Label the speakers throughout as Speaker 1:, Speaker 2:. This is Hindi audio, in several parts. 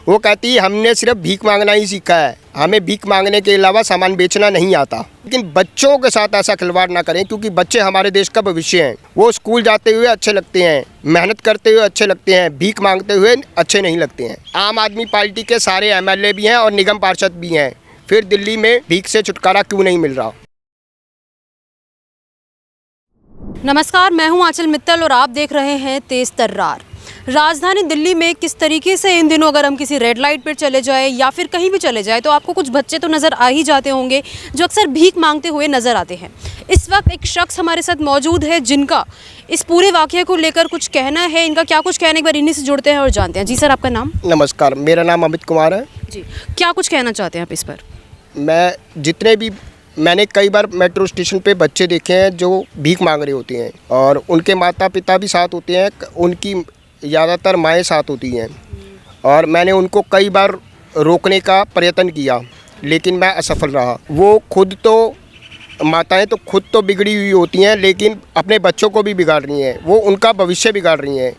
Speaker 1: वो कहती है हमने सिर्फ भीख मांगना ही सीखा है, हमें भीख मांगने के अलावा सामान बेचना नहीं आता। लेकिन बच्चों के साथ ऐसा खिलवाड़ ना करें, क्योंकि बच्चे हमारे देश का भविष्य हैं। वो स्कूल जाते हुए अच्छे लगते हैं, मेहनत करते हुए अच्छे लगते हैं, भीख मांगते हुए अच्छे नहीं लगते हैं। आम आदमी पार्टी के सारे MLA भी हैं और निगम पार्षद भी हैं, फिर दिल्ली में भीख से छुटकारा क्यों नहीं मिल रहा।
Speaker 2: नमस्कार, मैं हूं आंचल मित्तल और आप देख रहे हैं तेज तर्रार। राजधानी दिल्ली में किस तरीके से इन दिनों अगर हम किसी रेड लाइट पर चले जाए या फिर कहीं भी चले जाए तो आपको कुछ बच्चे तो नज़र आ ही जाते होंगे जो अक्सर भीख मांगते हुए नज़र आते हैं। इस वक्त एक शख्स हमारे साथ मौजूद है जिनका इस पूरे वाक़ये को लेकर कुछ कहना है। इनका क्या कुछ कहना है, एक बार इन्हीं से जुड़ते हैं और जानते हैं। जी सर, आपका नाम?
Speaker 1: नमस्कार, मेरा नाम अमित कुमार है
Speaker 2: जी। क्या कुछ कहना चाहते हैं आप इस पर?
Speaker 1: मैंने कई बार मेट्रो स्टेशन पे बच्चे देखे हैं जो भीख मांग रहे होते हैं और उनके माता पिता भी साथ होते हैं, उनकी ज़्यादातर माएँ साथ होती हैं और मैंने उनको कई बार रोकने का प्रयत्न किया लेकिन मैं असफल रहा। वो खुद तो माताएं तो खुद तो बिगड़ी हुई होती हैं लेकिन अपने बच्चों को भी बिगाड़ रही हैं, वो उनका भविष्य बिगाड़ रही हैं।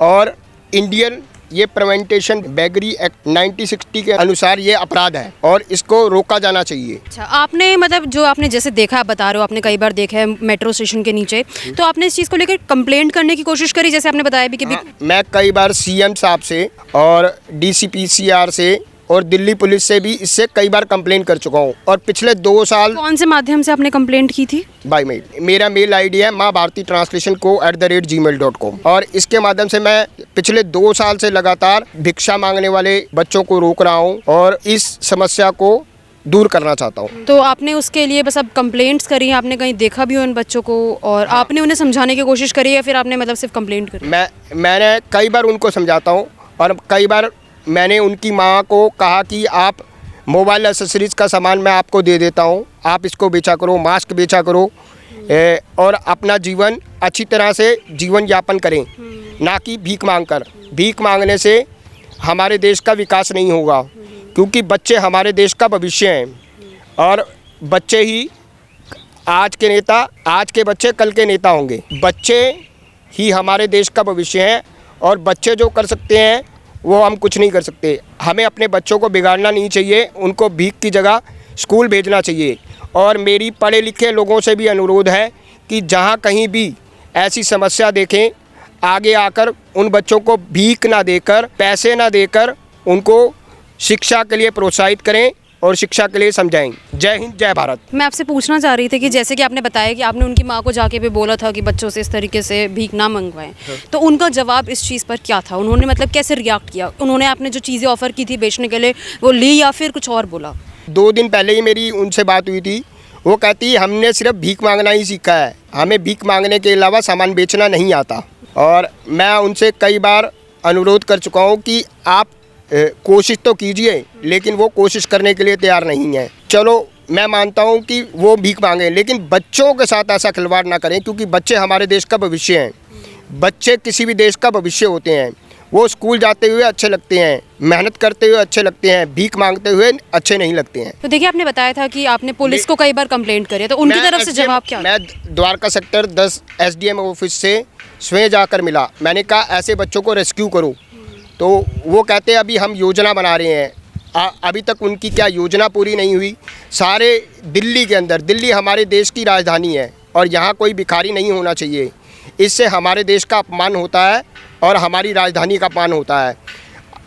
Speaker 1: और इंडियन ये प्रिवेंटेशन बेगरी एक्ट 1960 के अनुसार ये अपराध है और इसको रोका जाना चाहिए।
Speaker 2: अच्छा, आपने मतलब जो आपने जैसे देखा, आप बता रहे हो आपने कई बार देखा है मेट्रो स्टेशन के नीचे, तो आपने इस चीज़ को लेकर कंप्लेंट करने की कोशिश करी? जैसे आपने बताया भी कि
Speaker 1: मैं कई बार CM साहब से और DCPCR से और दिल्ली पुलिस से भी इससे कई बार कंप्लेंट कर चुका हूँ। और पिछले 2 साल
Speaker 2: कौन से माध्यम से आपने कंप्लेंट की थी?
Speaker 1: By mail. मेरा मेल ID है maabharti.translation@gmail.com और इसके माध्यम से मैं पिछले 2 साल से लगातार भिक्षा मांगने वाले बच्चों को रोक रहा हूँ और इस समस्या को दूर करना चाहता हूँ।
Speaker 2: तो आपने उसके लिए बस अब कंप्लेंट्स करी हैं? आपने कहीं देखा भी हो उन बच्चों को और आपने उन्हें समझाने की कोशिश करी है, फिर आपने मतलब सिर्फ कंप्लेंट करी?
Speaker 1: मैंने कई बार उनको समझाता हूँ और कई बार मैंने उनकी माँ को कहा कि आप मोबाइल एक्सेसरीज़ का सामान मैं आपको दे देता हूँ, आप इसको बेचा करो, मास्क बेचा करो और अपना जीवन अच्छी तरह से जीवन यापन करें, ना कि भीख मांग कर। भीख मांगने से हमारे देश का विकास नहीं होगा, क्योंकि बच्चे हमारे देश का भविष्य हैं और बच्चे ही आज के नेता, आज के बच्चे कल के नेता होंगे। बच्चे ही हमारे देश का भविष्य हैं और बच्चे जो कर सकते हैं वो हम कुछ नहीं कर सकते। हमें अपने बच्चों को बिगाड़ना नहीं चाहिए, उनको भीख की जगह स्कूल भेजना चाहिए। और मेरी पढ़े लिखे लोगों से भी अनुरोध है कि जहाँ कहीं भी ऐसी समस्या देखें, आगे आकर उन बच्चों को भीख ना देकर, पैसे ना देकर उनको शिक्षा के लिए प्रोत्साहित करें और शिक्षा के लिए समझाएं। जय हिंद, जय भारत।
Speaker 2: मैं आपसे पूछना चाह रही थी कि जैसे कि आपने बताया कि आपने उनकी माँ को जाके भी बोला था कि बच्चों से इस तरीके से भीख ना मंगवाएं, तो उनका जवाब इस चीज़ पर क्या था? उन्होंने मतलब कैसे रिएक्ट किया? उन्होंने आपने जो चीज़ें ऑफ़र की थी बेचने के लिए वो ली या फिर कुछ और बोला?
Speaker 1: 2 दिन पहले ही मेरी उनसे बात हुई थी। वो कहती है हमने सिर्फ भीख मांगना ही सीखा है, हमें भीख मांगने के अलावा सामान बेचना नहीं आता। और मैं उनसे कई बार अनुरोध कर चुका हूँ कि आप कोशिश तो कीजिए, लेकिन वो कोशिश करने के लिए तैयार नहीं है। चलो मैं मानता हूँ कि वो भीख मांगे, लेकिन बच्चों के साथ ऐसा खिलवाड़ ना करें, क्योंकि बच्चे हमारे देश का भविष्य हैं। बच्चे किसी भी देश का भविष्य होते हैं। वो स्कूल जाते हुए अच्छे लगते हैं, मेहनत करते हुए अच्छे लगते हैं, भीख मांगते हुए अच्छे नहीं लगते हैं।
Speaker 2: तो देखिए, आपने बताया था कि आपने पुलिस को कई बार कंप्लेंट करी है, तो उनकी तरफ से जवाब क्या?
Speaker 1: मैं द्वारका सेक्टर 10 SDM ऑफिस से स्वयं जाकर मिला। मैंने कहा ऐसे बच्चों को रेस्क्यू करो, तो वो कहते हैं अभी हम योजना बना रहे हैं। अभी तक उनकी क्या योजना पूरी नहीं हुई। सारे दिल्ली के अंदर, दिल्ली हमारे देश की राजधानी है और यहाँ कोई भिखारी नहीं होना चाहिए। इससे हमारे देश का अपमान होता है और हमारी राजधानी का अपमान होता है।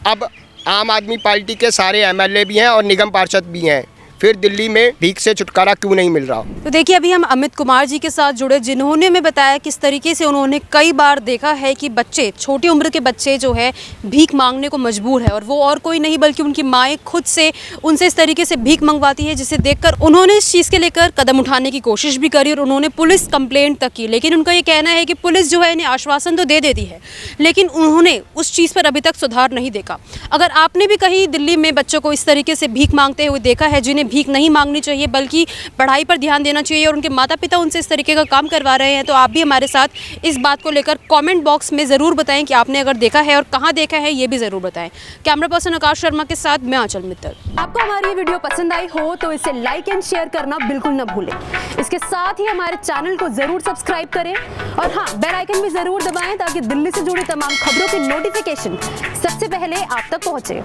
Speaker 1: अब आम आदमी पार्टी के सारे MLA भी हैं और निगम पार्षद भी हैं, फिर दिल्ली में भीख से छुटकारा क्यों नहीं मिल रहा।
Speaker 2: तो देखिए, अभी हम अमित कुमार जी के साथ जुड़े, जिन्होंने हमें बताया किस तरीके से उन्होंने कई बार देखा है कि बच्चे, छोटी उम्र के बच्चे जो है भीख मांगने को मजबूर है और वो और कोई नहीं बल्कि उनकी माएँ खुद से उनसे इस तरीके से भीख मंगवाती है, जिसे देखकर उन्होंने इस चीज़ के लेकर कदम उठाने की कोशिश भी करी और उन्होंने पुलिस कंप्लेंट तक की। लेकिन उनका ये कहना है कि पुलिस जो है इन्हें आश्वासन तो दे देती है, लेकिन उन्होंने उस चीज़ पर अभी तक सुधार नहीं देखा। अगर आपने भी कहीं दिल्ली में बच्चों को इस तरीके से भीख मांगते हुए देखा है, जिन्हें भीख नहीं मांगनी चाहिए बल्कि पढ़ाई पर ध्यान देना चाहिए और उनके माता पिता उनसे इस तरीके का काम करवा रहे हैं, तो आप भी हमारे साथ इस बात को लेकर कमेंट बॉक्स में ज़रूर बताएं कि आपने अगर देखा है और कहां देखा है, ये भी ज़रूर बताएं। कैमरा पर्सन आकाश शर्मा के साथ मैं आंचल मित्तल। आपको हमारी ये वीडियो पसंद आई हो तो इसे लाइक एंड शेयर करना बिल्कुल न भूलें। इसके साथ ही हमारे चैनल को ज़रूर सब्सक्राइब करें और हाँ, बेल आइकन भी ज़रूर दबाएं ताकि दिल्ली से जुड़ी तमाम खबरों की नोटिफिकेशन सबसे पहले आप तक पहुँचे।